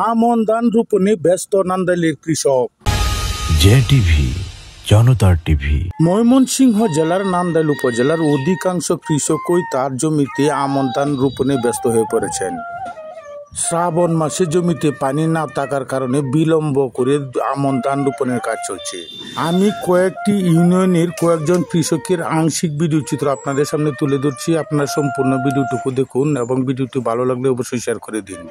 আমন ধান রোপণে ব্যস্ত নান্দাইলের কৃষক। জেটিভি, জনতার টিভি। ময়মনসিংহ জেলার নান্দাইল উপজেলার অধিকাংশ কৃষকই তার জমিতে আমন ধান রোপণে ব্যস্ত হয়ে পড়েছেন। শ্রাবণ মাসে জমিতে পানি না থাকার কারণে বিলম্ব করে আমন ধান রোপণের কাজ চলছে। আমি কয়েকটি ইউনিয়নের কয়েকজন কৃষকের আংশিক ভিডিও চিত্র আপনাদের সামনে তুলে ধরছি। আপনারা সম্পূর্ণ ভিডিওটুকু দেখুন এবং ভিডিওটি ভালো লাগলে অবশ্যই শেয়ার করে দিন।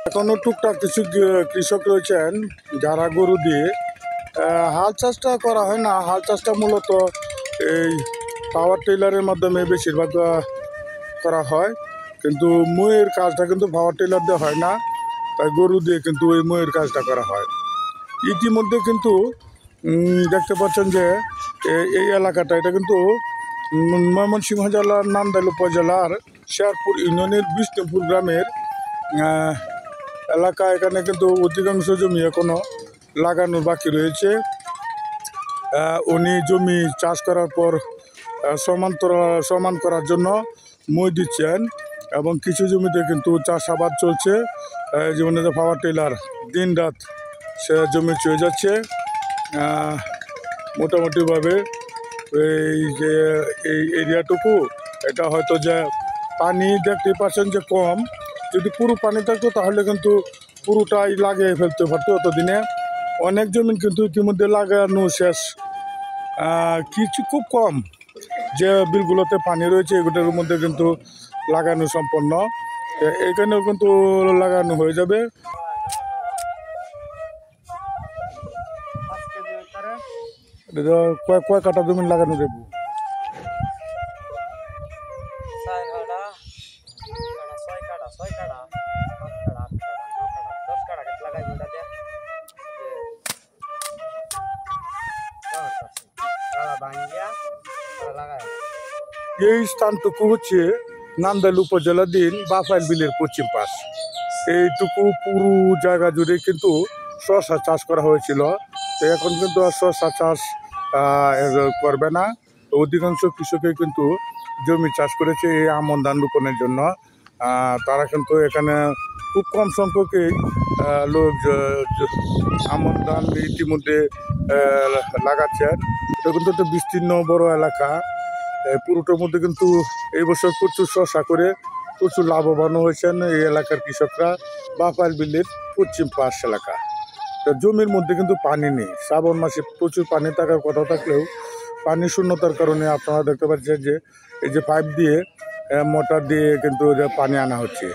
এখনো টুকটাক কিছু কৃষক রয়েছেন যারা গরু দিয়ে হাল চাষটা করা হয় না। হাল চাষটা মূলত এই পাওয়ার টিলারের মাধ্যমে বেশিরভাগ করা হয়, কিন্তু মইয়ের কাজটা কিন্তু পাওয়ার টিলার দিয়ে হয় না, তাই গরু দিয়ে কিন্তু এই মইয়ের কাজটা করা হয়। ইতিমধ্যে কিন্তু দেখতে পাচ্ছেন যে এই এলাকাটা এটা কিন্তু ময়মনসিংহ জেলার নান্দাইল উপজেলার শেরপুর ইউনিয়নের বিষ্ণুপুর গ্রামের এলাকা। এখানে কিন্তু অধিকাংশ জমি এখনো লাগানোর বাকি রয়েছে। উনি জমি চাষ করার পর সমান করার জন্য মই দিচ্ছেন এবং কিছু জমিতে কিন্তু চাষাবাদ চলছে। যেমন পাওয়ার টিলার দিন রাত সে জমি চয়ে যাচ্ছে। মোটামুটিভাবে এই যে এই এরিয়াটুকু এটা হয়তো যে পানি দেখতে পাচ্ছেন যে কম, যদি পুরো পানি থাকতো তাহলে কিন্তু পুরোটাই লাগিয়ে ফেলতে পারতো অতদিনে। অনেক জমি কিন্তু ইতিমধ্যে লাগানো শেষ, কিছু খুব কম যে বিলগুলোতে পানি রয়েছে এগুলোর মধ্যে কিন্তু লাগানো সম্পন্ন। এখানেও কিন্তু লাগানো হয়ে যাবে। কয় কাটা জমি লাগানো যাবে? এই স্থানটুকু হচ্ছে নান্দাইল উপজেলাধীন বাফাইল বিলের পশ্চিম পাশ। এইটুকু পুরো জায়গা জুড়ে কিন্তু শসা চাষ করা হয়েছিল। তো এখন কিন্তু আর শসা চাষ করবে না। অধিকাংশ কৃষকই কিন্তু জমি চাষ করেছে এই আমন ধান রোপণের জন্য। তারা কিন্তু এখানে খুব কম সংখ্যকই লোক আমন ধান ইতিমধ্যে লাগাচ্ছেন। এটা কিন্তু একটা বিস্তীর্ণ বড় এলাকা। পুরোটার মধ্যে কিন্তু এই বছর প্রচুর শসা করে প্রচুর লাভবান হয়েছেন এই এলাকার কৃষকরা। বাফাইল বিলের পশ্চিম পাশ এলাকা। জমির মধ্যে কিন্তু পানি নেই। শ্রাবণ মাসে প্রচুর পানি থাকার কথা থাকলেও পানি শূন্যতার কারণে আপনারা দেখতে পাচ্ছেন যে এই যে পাইপ দিয়ে মোটর দিয়ে কিন্তু পানি আনা হচ্ছে।